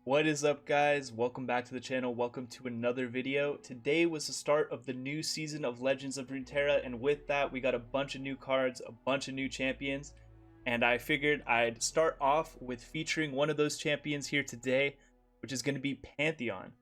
What is up, guys? Welcome back to the channel. Welcome to another video. Today was the start of the new season of Legends of Runeterra, and with that we got a bunch of new cards, a bunch of new champions, and I figured I'd start off with featuring one of those champions here today, which is going to be Pantheon.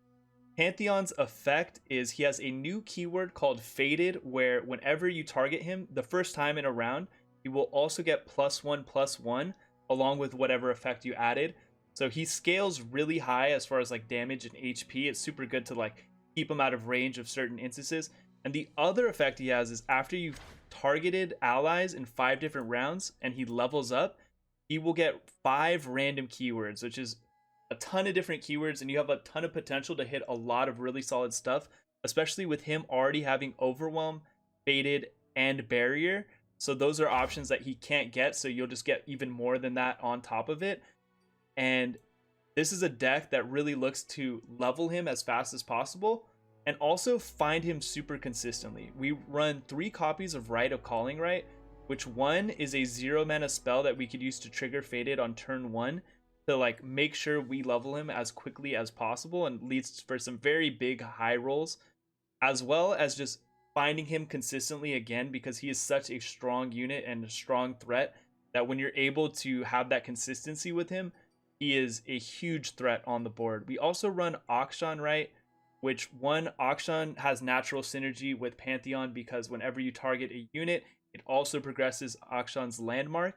Pantheon's effect is he has a new keyword called Faded, where whenever you target him the first time in a round, he will also get +1/+1 along with whatever effect you added. So he scales really high as far as like damage and HP. It's super good to like keep him out of range of certain instances. And the other effect he has is after you've targeted allies in 5 different rounds and he levels up, he will get 5 random keywords, which is a ton of different keywords, and you have a ton of potential to hit a lot of really solid stuff, especially with him already having Overwhelm, Faded, and Barrier. So those are options that he can't get, so you'll just get even more than that on top of it. And this is a deck that really looks to level him as fast as possible and also find him super consistently. We run 3 copies of Rite of Calling Right, which one is a 0 mana spell that we could use to trigger Faded on turn 1 to like make sure we level him as quickly as possible, and leads for some very big high rolls, as well as just finding him consistently again, because he is such a strong unit and a strong threat that when you're able to have that consistency with him, he is a huge threat on the board. We also run Akshan Right, which Akshan has natural synergy with Pantheon because whenever you target a unit, it also progresses Akshan's landmark.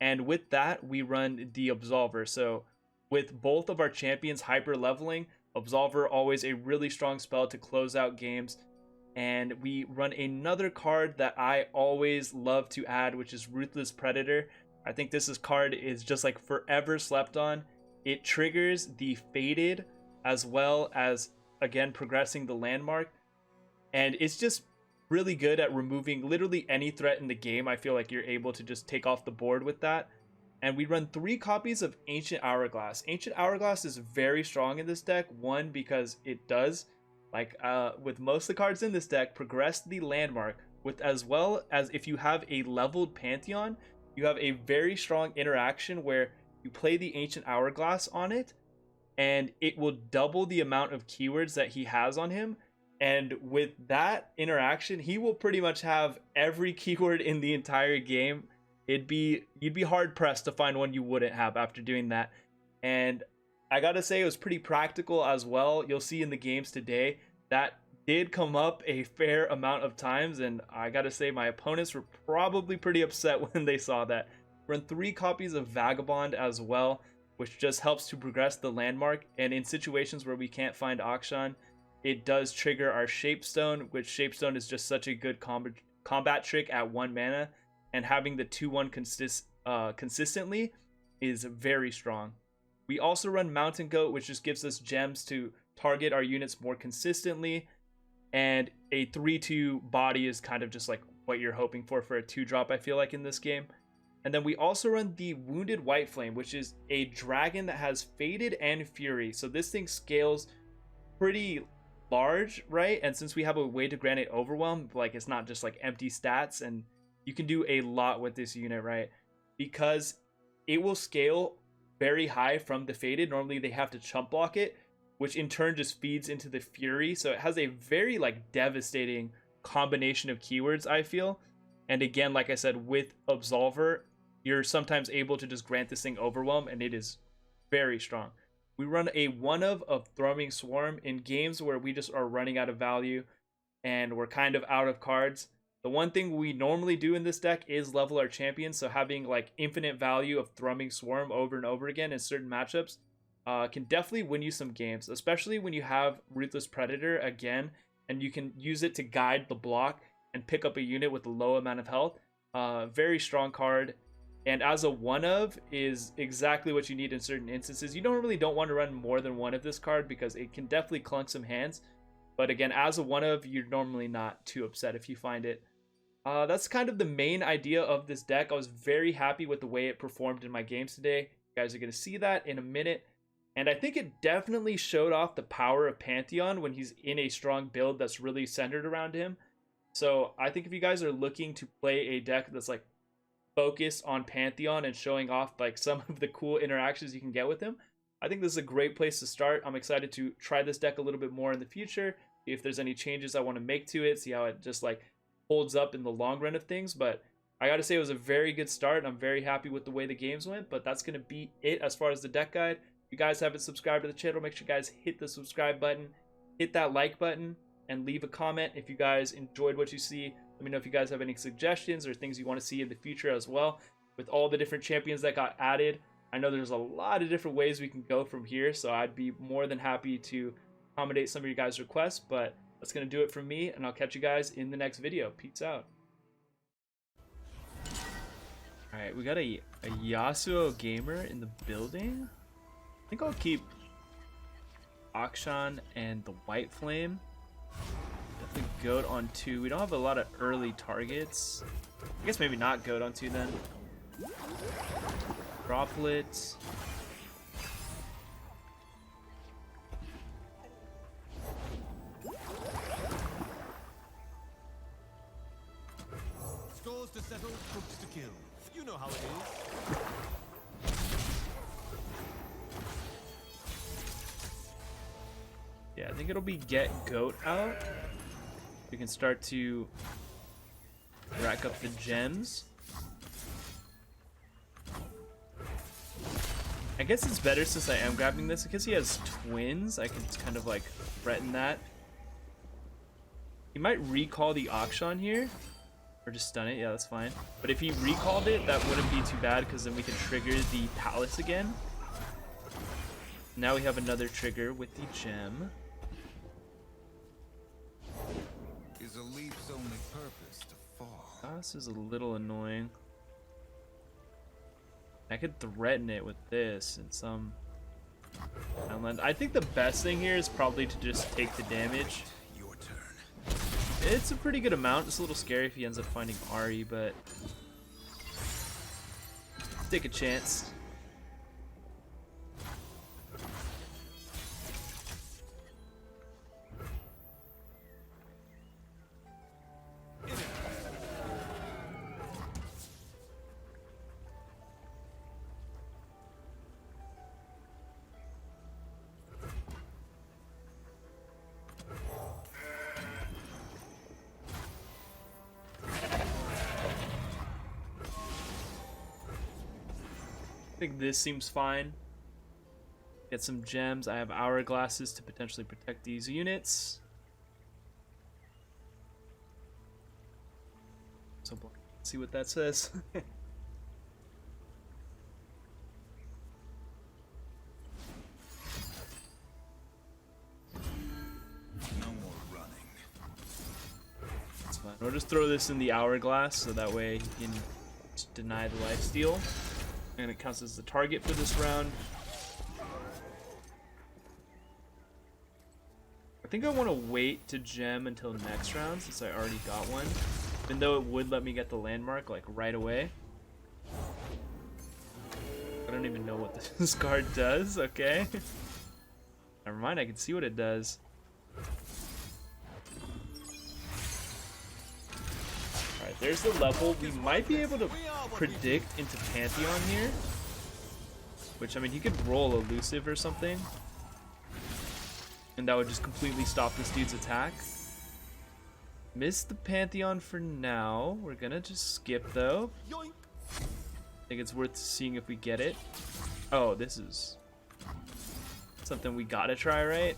And with that, we run the Absolver. So with both of our champions hyper leveling, Absolver always a really strong spell to close out games. And we run another card that I always love to add, which is Ruthless Predator. I think card is just like forever slept on. It triggers the Faded as well as, again, progressing the landmark. And it's just really good at removing literally any threat in the game. I feel like you're able to just take off the board with that. And we run 3 copies of Ancient Hourglass. Ancient Hourglass is very strong in this deck. One, because it does, like with most of the cards in this deck, progress the landmark, with as well as if you have a leveled Pantheon, you have a very strong interaction where you play the Ancient Hourglass on it, and it will double the amount of keywords that he has on him. And with that interaction, he will pretty much have every keyword in the entire game. You'd be hard pressed to find one you wouldn't have after doing that. And I gotta say, it was pretty practical as well. You'll see in the games today that did come up a fair amount of times, and I gotta say my opponents were probably pretty upset when they saw that. Run 3 copies of Vagabond as well, which just helps to progress the landmark, and in situations where we can't find Akshan, it does trigger our Shapestone, which Shapestone is just such a good combat trick at 1 mana, and having the 2/1 consistently is very strong. We also run Mountain Goat, which just gives us gems to target our units more consistently, and a 3/2 body is kind of just like what you're hoping for a 2-drop, I feel like, in this game. And then we also run the Wounded White Flame, which is a dragon that has Faded and Fury. So this thing scales pretty large, right? And since we have a way to grant it Overwhelm, like it's not just like empty stats, and you can do a lot with this unit, right? Because it will scale very high from the Faded. Normally they have to chump block it, which in turn just feeds into the Fury. So it has a very like devastating combination of keywords, I feel. And again, like I said, with Absolver, you're sometimes able to just grant this thing Overwhelm, and it is very strong. We run a 1/of Thrumming Swarm in games where we just are running out of value and we're kind of out of cards. The one thing we normally do in this deck is level our champions, so having like infinite value of Thrumming Swarm over and over again in certain matchups can definitely win you some games, especially when you have Ruthless Predator again, and you can use it to guide the block and pick up a unit with a low amount of health. Very strong card, and as a 1/of is exactly what you need in certain instances. You normally don't want to run more than 1 of this card because it can definitely clunk some hands, but again, as a 1/of, you're normally not too upset if you find it. That's kind of the main idea of this deck. I was very happy with the way it performed in my games today. You guys are going to see that in a minute. And I think it definitely showed off the power of Pantheon when he's in a strong build that's really centered around him. So I think if you guys are looking to play a deck that's like focused on Pantheon and showing off like some of the cool interactions you can get with him, I think this is a great place to start. I'm excited to try this deck a little bit more in the future, see if there's any changes I want to make to it, see how it just like holds up in the long run of things. But I gotta say it was a very good start. I'm very happy with the way the games went, but that's gonna be it as far as the deck guide. If you guys haven't subscribed to the channel, make sure you guys hit the subscribe button, hit that like button, and leave a comment if you guys enjoyed what you see. Let me know if you guys have any suggestions or things you want to see in the future as well. With all the different champions that got added, I know there's a lot of different ways we can go from here, so I'd be more than happy to accommodate some of your guys' requests. But that's going to do it from me, and I'll catch you guys in the next video. Peace out. Alright, we got a Yasuo gamer in the building. I think I'll keep Akshan and the White Flame. Definitely Goat on 2. We don't have a lot of early targets. I guess maybe not Goat on 2 then. Droplet. Scores to settle, cooks to kill. You know how it is. Yeah, I think it'll be get Goat out. We can start to rack up the gems. I guess it's better since I am grabbing this because he has twins. I can kind of like threaten that. He might recall the Akshan here. Or just stun it, yeah, that's fine. But if he recalled it, that wouldn't be too bad because then we can trigger the palace again. Now we have another trigger with the gem. Is a leap's only purpose to fall? This is a little annoying. I could threaten it with this and some. I think the best thing here is probably to just take the damage. Your turn. It's a pretty good amount. It's a little scary if he ends up finding Ari, but take a chance. I think this seems fine. Get some gems. I have hourglasses to potentially protect these units. So let's see what that says. No more running. That's fine. We'll just throw this in the hourglass so that way he can just deny the lifesteal. And it counts as the target for this round. I think I want to wait to gem until next round since I already got one. Even though it would let me get the landmark like right away. I don't even know what this card does, okay? Never mind, I can see what it does. Alright, there's the level. We might be able to predict into Pantheon here. Which, I mean, he could roll elusive or something. And that would just completely stop this dude's attack. Miss the Pantheon for now. We're gonna just skip though. Yoink. I think it's worth seeing if we get it. Oh, this is something we gotta try, right?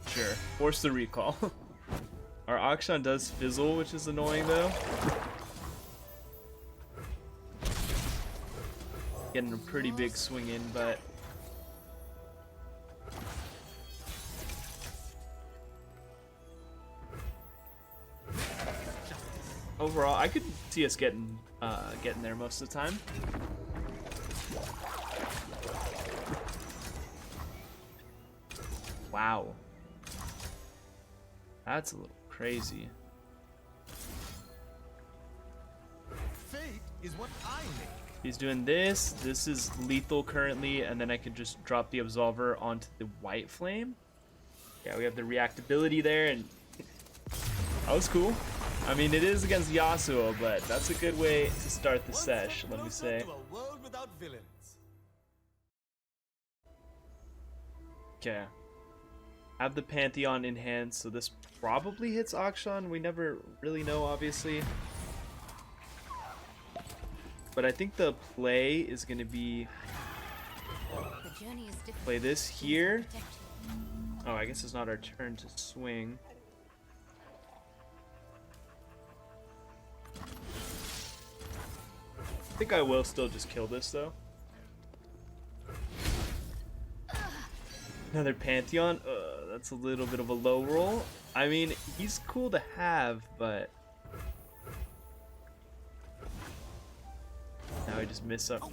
Sure, force the recall. Our Akshan does fizzle, which is annoying though. Getting a pretty big swing in, but overall, I could see us getting there most of the time. Wow, that's a little crazy. Fate is what I make. He's doing this. This is lethal currently, and then I can just drop the Absolver onto the White Flame. Yeah, we have the reactability there, and that was cool. I mean, it is against Yasuo, but that's a good way to start the sesh, let me say. Okay. Have the Pantheon in hand, so this probably hits Akshan. We never really know, obviously. But I think the play is going to be... play this here. Oh, I guess it's not our turn to swing. I think I will still just kill this, though. Another Pantheon. That's a little bit of a low roll. I mean, he's cool to have, but... now we just miss up.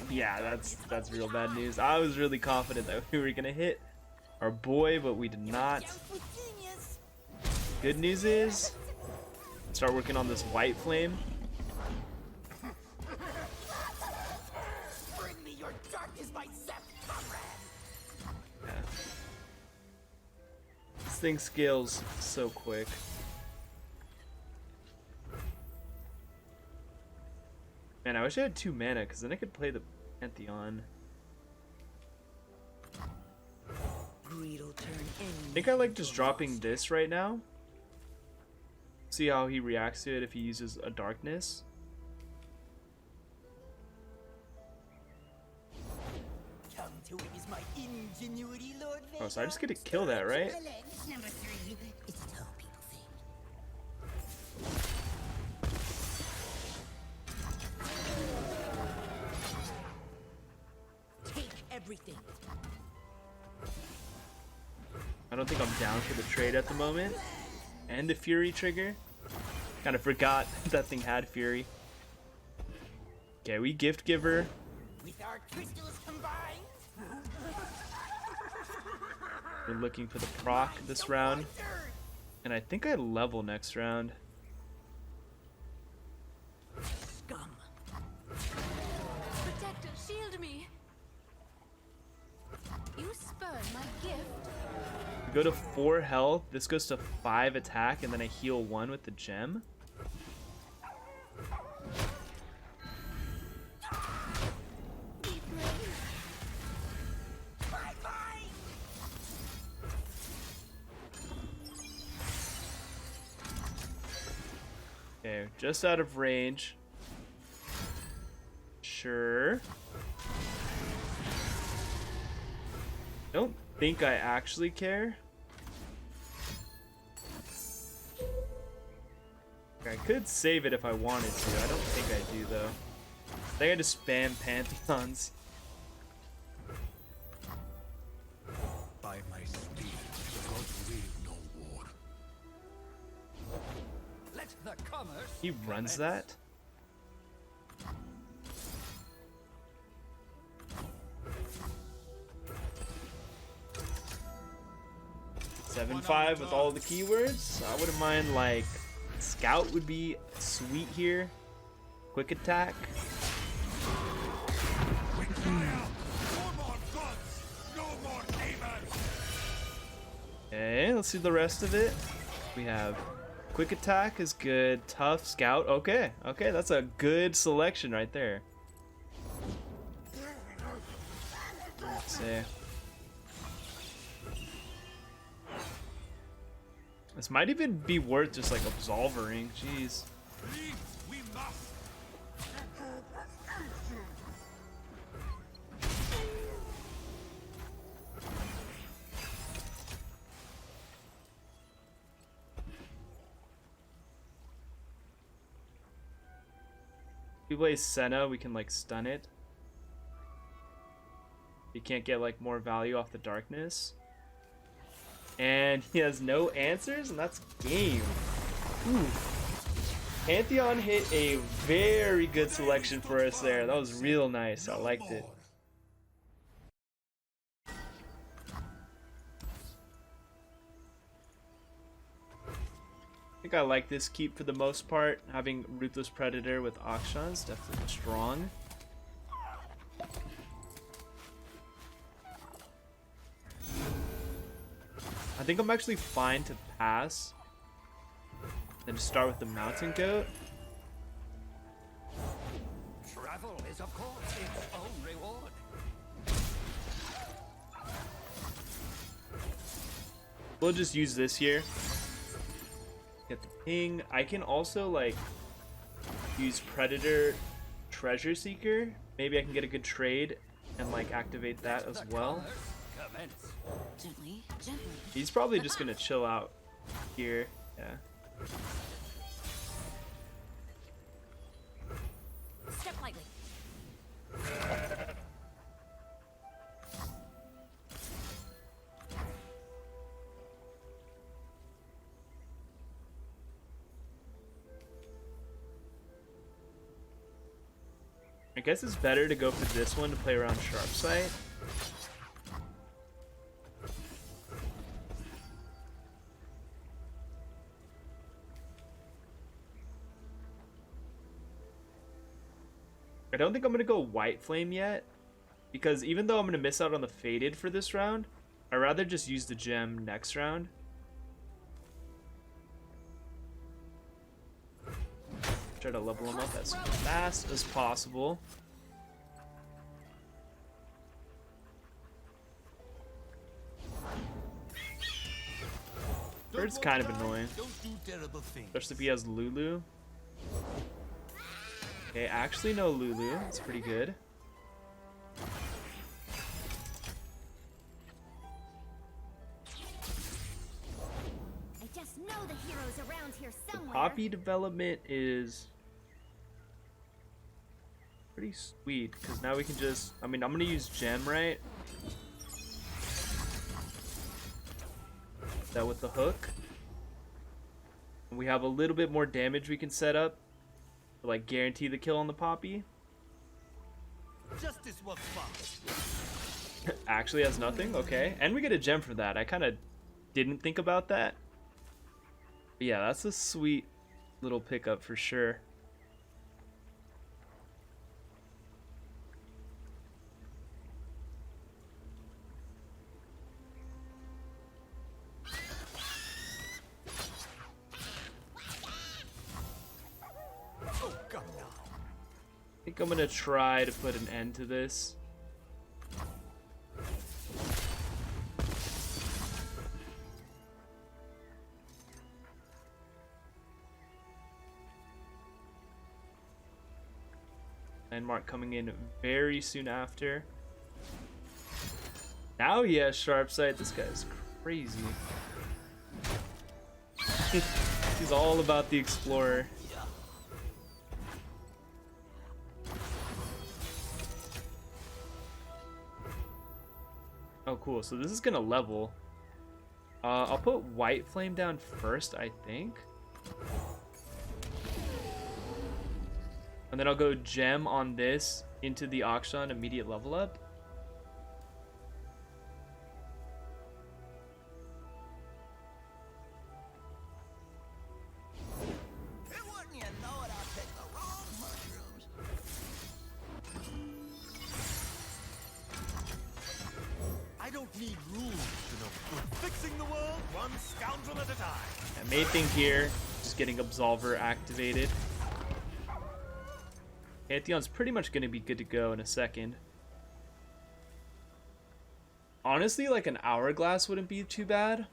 Yeah, that's real bad news. I was really confident that we were gonna hit our boy, but we did not. Good news is, start working on this white flame. Bring me your darkness, my Zep comrade. Yeah. This thing scales so quick. Man, I wish I had 2 mana, because then I could play the Pantheon. I think I like just dropping this right now. See how he reacts to it if he uses a darkness. Come to witness my ingenuity, Lord Vader. Oh, so I just get to kill that, right? Number 3. It's how people think. Take everything. I don't think I'm down for the trade at the moment. And the Fury trigger. Kind of forgot that thing had Fury. Okay, we gift giver. With our crystals combined. We're looking for the proc this round. And I think I level next round. Scum. Protector, shield me. You spurn my gift. We go to 4 health. This goes to 5 attack, and then I heal 1 with the gem. Okay, just out of range. Sure. Don't think I actually care. I could save it if I wanted to. I don't think I do though. I think I just spam Pantheons. By my speed, the gods will no war. Let the commerce. He runs that? Seven 5 with all the keywords. I wouldn't mind, like, Scout would be sweet here. Quick attack. Okay, let's see the rest of it. We have quick attack is good. Tough Scout. Okay, okay, that's a good selection right there. Let's see. This might even be worth just like absolvering. Jeez. We must. If we play Senna, we can like stun it. You can't get like more value off the darkness. And he has no answers, and that's game. Ooh. Pantheon hit a very good selection for us there. That was real nice. I liked it. I think I like this keep for the most part. Having Ruthless Predator with Akshan is definitely strong. I think I'm actually fine to pass. Then start with the mountain goat. Travel is, of course, its own reward. We'll just use this here. Get the ping. I can also like use Predator Treasure Seeker. Maybe I can get a good trade and like activate that as well. Commence. Gently, gently. He's probably just gonna chill out here. Yeah. Step lightly. I guess it's better to go for this one to play around Sharp Sight. I don't think I'm going to go White Flame yet, because even though I'm going to miss out on the Faded for this round, I'd rather just use the gem next round. Try to level him up as fast as possible. Bird's kind of annoying, Don't do terrible things. especially if he has Lulu. Okay, actually no Lulu. That's pretty good. I just know the heroes around here somewhere. Poppy development is pretty sweet, because now we can just, I mean, I'm going to use Gem, right? That with the hook. And we have a little bit more damage we can set up to like guarantee the kill on the Poppy. Justice works fast. Actually has nothing, okay. And we get a gem for that. I kind of didn't think about that. But yeah, that's a sweet little pickup for sure. Oh, come now. I think I'm gonna try to put an end to this. Landmark coming in very soon after. Now he has Sharp Sight. This guy's crazy. He's all about the Explorer. Oh, cool. So this is gonna level. I'll put White Flame down first, I think. And then I'll go Gem on this into the Akshan, immediate level up. Hey, wouldn't you know it, I'll take the wrong mushrooms. I don't need rules to know. We're fixing the world one scoundrel at a time. And main thing here, just getting Absolver activated. Pantheon's pretty much going to be good to go in a second. Honestly, like an Hourglass wouldn't be too bad.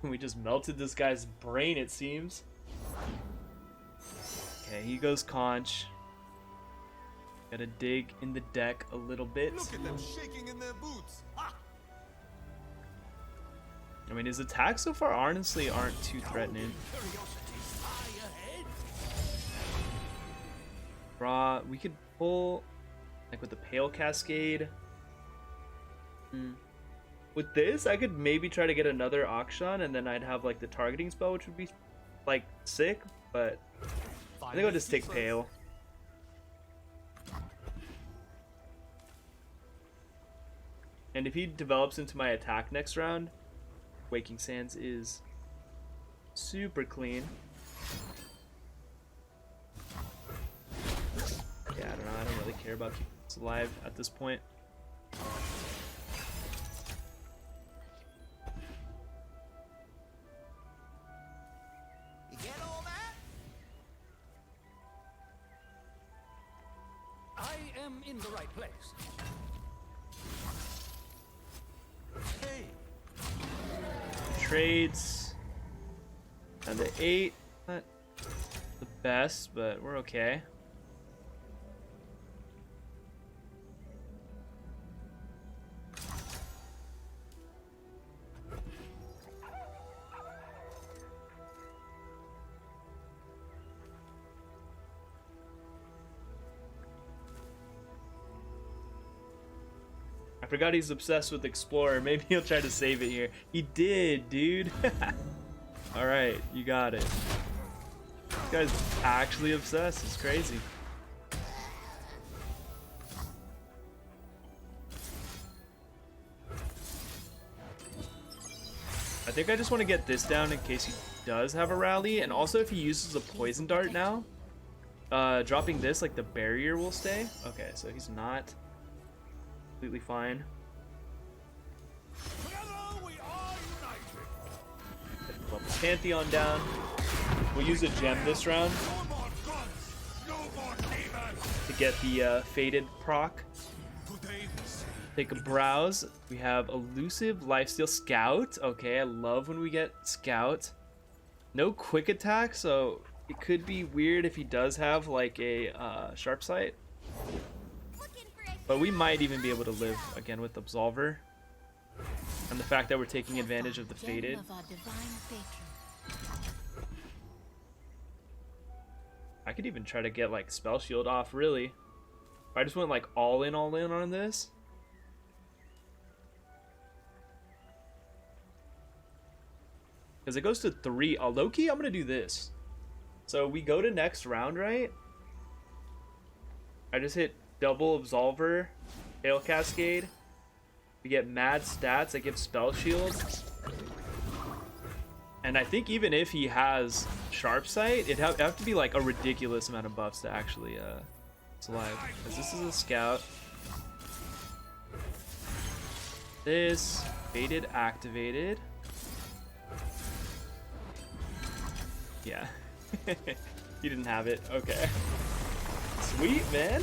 We just melted this guy's brain, it seems. Okay, he goes Conch. Gotta dig in the deck a little bit. Look at them shaking in their boots. Ha! I mean, his attacks so far honestly aren't too threatening. Curiosity's high ahead. Raw, we could pull like with the Pale Cascade. With this, I could maybe try to get another Akshan, and then I'd have like the targeting spell, which would be like sick, but I think I'll just take Pale. And if he develops into my attack next round, Waking Sands is super clean. Yeah, I don't know. I don't really care about keeping this alive at this point. You get all that? I am in the right place. Hey, Trades. And the 8. Not the best, but we're okay. I forgot he's obsessed with Explorer. Maybe he'll try to save it here. He did, dude. Alright, you got it. This guy's actually obsessed. It's crazy. I think I just want to get this down in case he does have a rally. And also if he uses a poison dart now, dropping this, like the barrier will stay. Okay, so he's not completely fine. together we are united. Bump the Pantheon down. We'll use a gem this round No more gods, no more demons. to get the faded proc. Today we say, Take a browse. We have elusive lifesteal scout. Okay, I love when we get scout. No quick attack, so it could be weird if he does have like a sharp sight. Looking for a But we might even be able to live again with Absolver. And the fact that we're taking advantage of the gem faded. of our divine patron. I could even try to get like spell shield off, really. If I just went like all in on this. Because it goes to 3. Low-key, I'm going to do this. So we go to next round, right? I just hit double Absolver, Hail Cascade. We get mad stats that give spell shield. And I think even if he has sharp sight, it'd have to be like a ridiculous amount of buffs to actually survive. Because this is a scout. This faded activated. Yeah. He didn't have it. Okay. Sweet, man.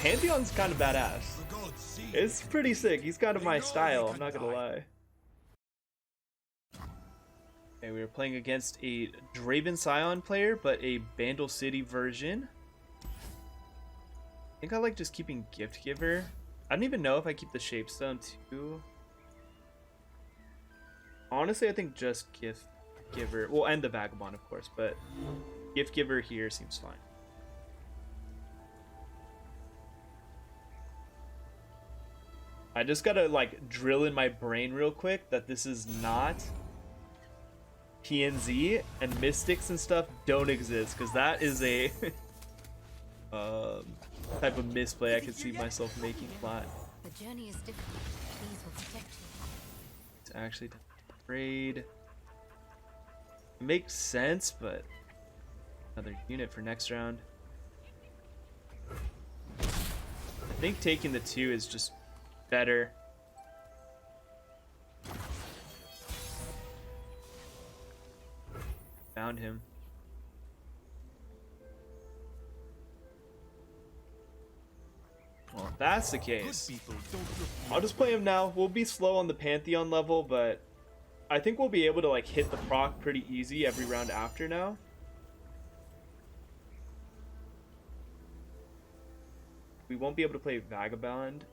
Pantheon's kind of badass. the gods see. It's pretty sick. He's kind of my style, I'm not gonna lie. Okay, we were playing against a Draven Scion player, but a Bandle City version. I think I like just keeping Gift Giver. I don't even know if I keep the Shapestone too. Honestly, I think just Gift Giver. Well, and the Vagabond, of course, but Gift Giver here seems fine. I just gotta like drill in my brain real quick that this is not PNZ and Mystics and stuff don't exist, because that is a type of misplay I could see myself making flat. The journey is difficult. These will protect you. It's actually trade. It makes sense, but another unit for next round. I think taking the 2 is just better. Found him. Well, if that's the Good case, people don't refuse. I'll just play him now. We'll be slow on the Pantheon level, but I think we'll be able to like hit the proc pretty easy every round after now. We won't be able to play Vagabond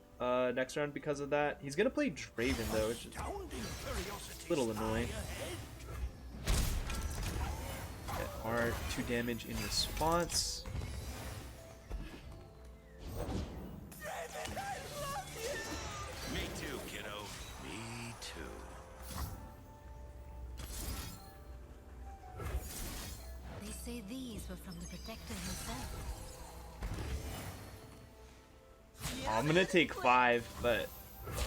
next round because of that. He's gonna play Draven though, which is a little annoying. Get our 2 damage in response. Me too, kiddo. Me too. also from the Protector himself. I'm gonna take 5, but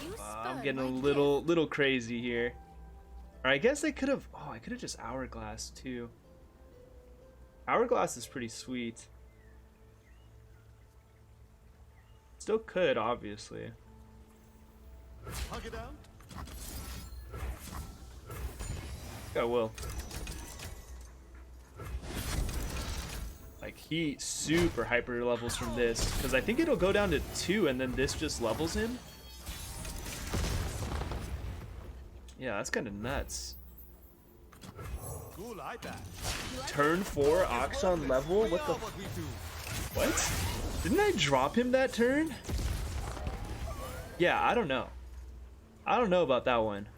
You I'm spurn getting a my little crazy here. Or I guess I could have. Oh, I could have just Hourglass too. Hourglass is pretty sweet. Still could, obviously. Hug it out. I will. Like, he super hyper levels from this, because I think it'll go down to 2 and then this just levels him. Yeah, that's kind of nuts. Cool eye patch. Turn 4 Akshan level? What the? What we do. What? Didn't I drop him that turn? Yeah, I don't know. I don't know about that one.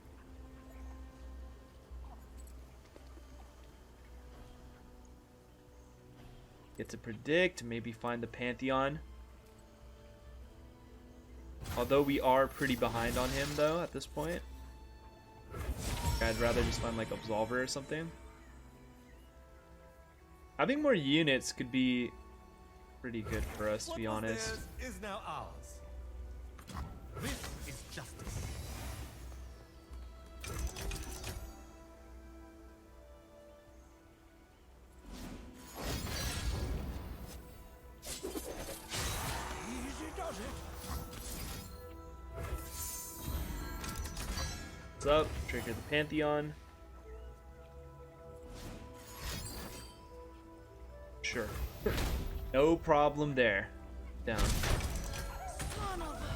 Get to predict, maybe find the Pantheon. Although we are pretty behind on him though at this point. I'd rather just find like Absolver or something. Having more units could be pretty good for us, to be What was honest. theirs is now ours. This is justice. Easy does it. What's up? Trigger the Pantheon. Sure. No problem there. Down.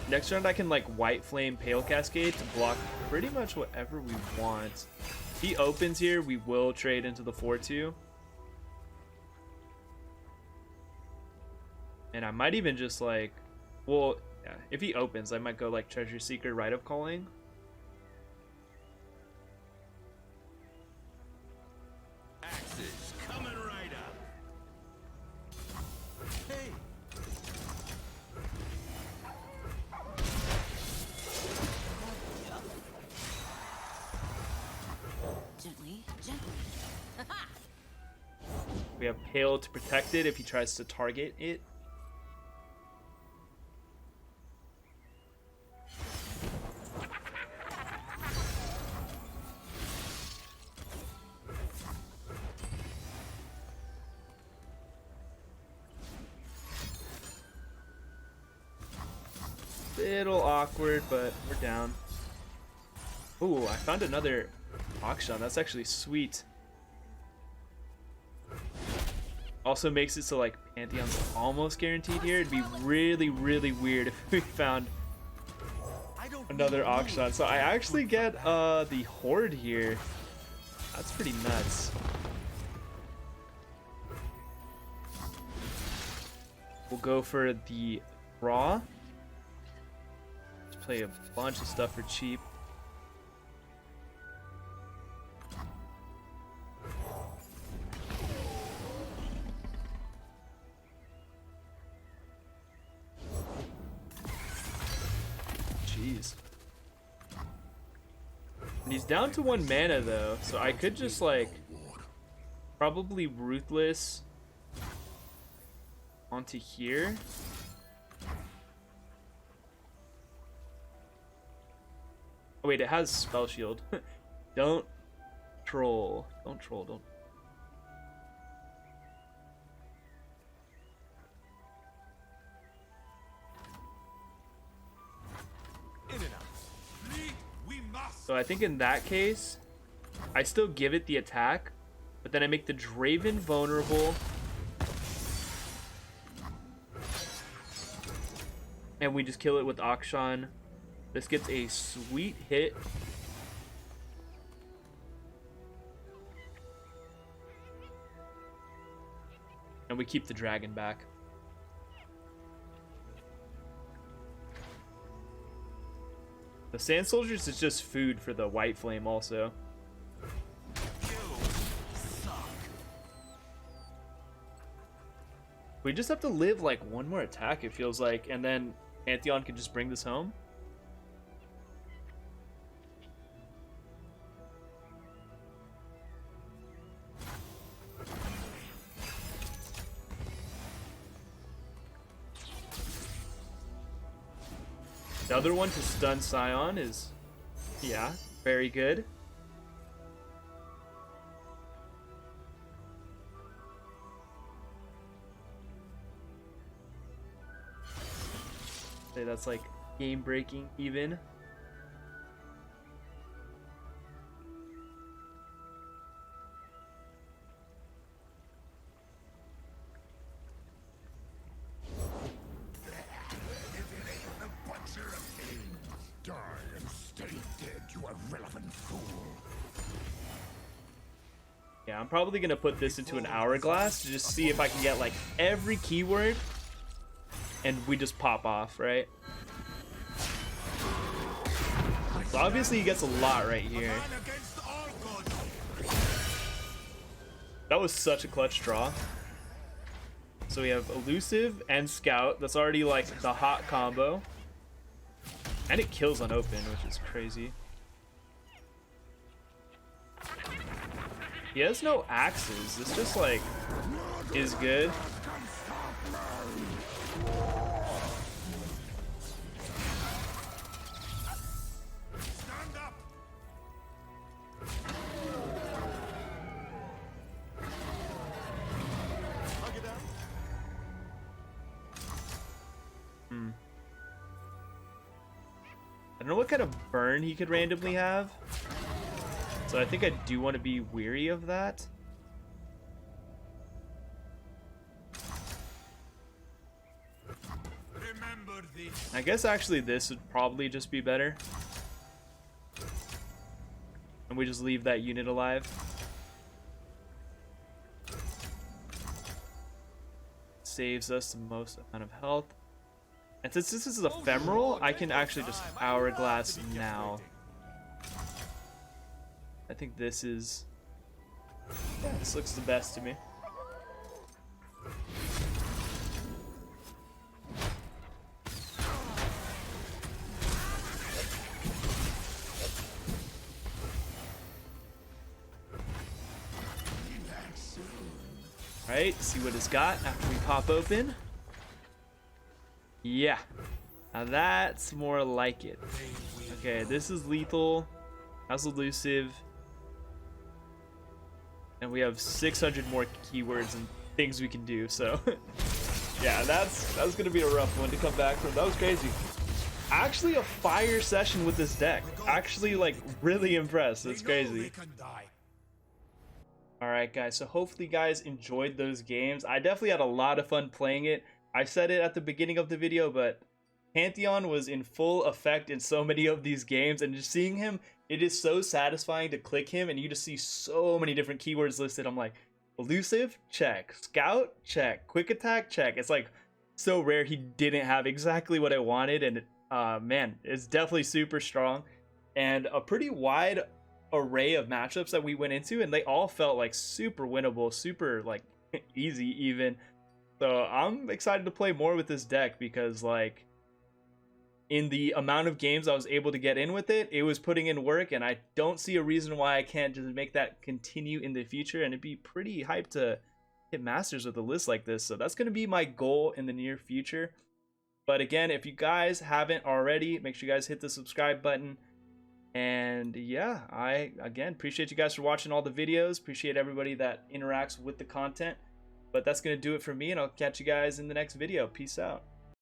Next round I can like White Flame Pale Cascade to block pretty much whatever we want. If he opens here, we will trade into the 4-2. And I might even just like, well, yeah, if he opens, I might go like Treasure Seeker, Rite of Calling. Axes coming right up. Hey. Gently, gently. We have Pale to protect it if he tries to target it. Little awkward, but we're down. Ooh, I found another Akshan. That's actually sweet. Also makes it so like Pantheon's almost guaranteed here. It'd be really weird if we found I don't another need Akshan. So I actually get the Horde here. That's pretty nuts. We'll go for the Raw. Let's play a bunch of stuff for cheap. Jeez. And he's down to 1 mana though, so I could just like probably Ruthless onto here. Oh wait, it has Spell Shield. Don't troll. Don't troll. Don't. In and out. Fleet, we must. So I think in that case, I still give it the attack, but then I make the Draven vulnerable. And we just kill it with Akshan. This gets a sweet hit. And we keep the dragon back. The Sand Soldiers is just food for the White Flame also. We just have to live like 1 more attack, it feels like, and then Pantheon can just bring this home. The other one to stun Scion is, yeah, very good. Say that's like game breaking even. Die and stay dead, you irrelevant fool. Yeah, I'm probably gonna put this into an hourglass to just see if I can get like every keyword and we just pop off, right? So obviously he gets a lot right here. That was such a clutch draw. So we have Elusive and Scout. That's already like the hot combo. And it kills on open, which is crazy. He has no axes. This just like is good. Stand up. Hug it out. I don't know what kind of burn he could randomly have. So I think I do want to be weary of that. Remember this. I guess actually this would probably just be better. And we just leave that unit alive. Saves us the most amount of health. And since this is ephemeral, I can actually just hourglass now. I think this is... yeah, this looks the best to me. Alright, see what it's got after we pop open. Yeah, now that's more like it. Okay, this is lethal. That's elusive. And we have 600 more keywords and things we can do, so yeah, that was gonna be a rough one to come back from. That was crazy. Actually a fire session with this deck. Actually, like, really impressed. It's crazy. Alright guys, so hopefully you guys enjoyed those games. I definitely had a lot of fun playing it. I said it at the beginning of the video, but Pantheon was in full effect in so many of these games, and just seeing him, it is so satisfying to click him and you just see so many different keywords listed. I'm like, elusive, check. Scout, check. Quick attack, check. It's like so rare he didn't have exactly what I wanted, and man, it's definitely super strong and a pretty wide array of matchups that we went into, and they all felt like super winnable, super like easy even. So I'm excited to play more with this deck because, like, in the amount of games I was able to get in with it, it was putting in work, and I don't see a reason why I can't just make that continue in the future, and it'd be pretty hyped to hit Masters with a list like this. So that's going to be my goal in the near future. But again, if you guys haven't already, make sure you guys hit the subscribe button. And yeah, I again appreciate you guys for watching all the videos. Appreciate everybody that interacts with the content. But that's going to do it for me, and I'll catch you guys in the next video. Peace out.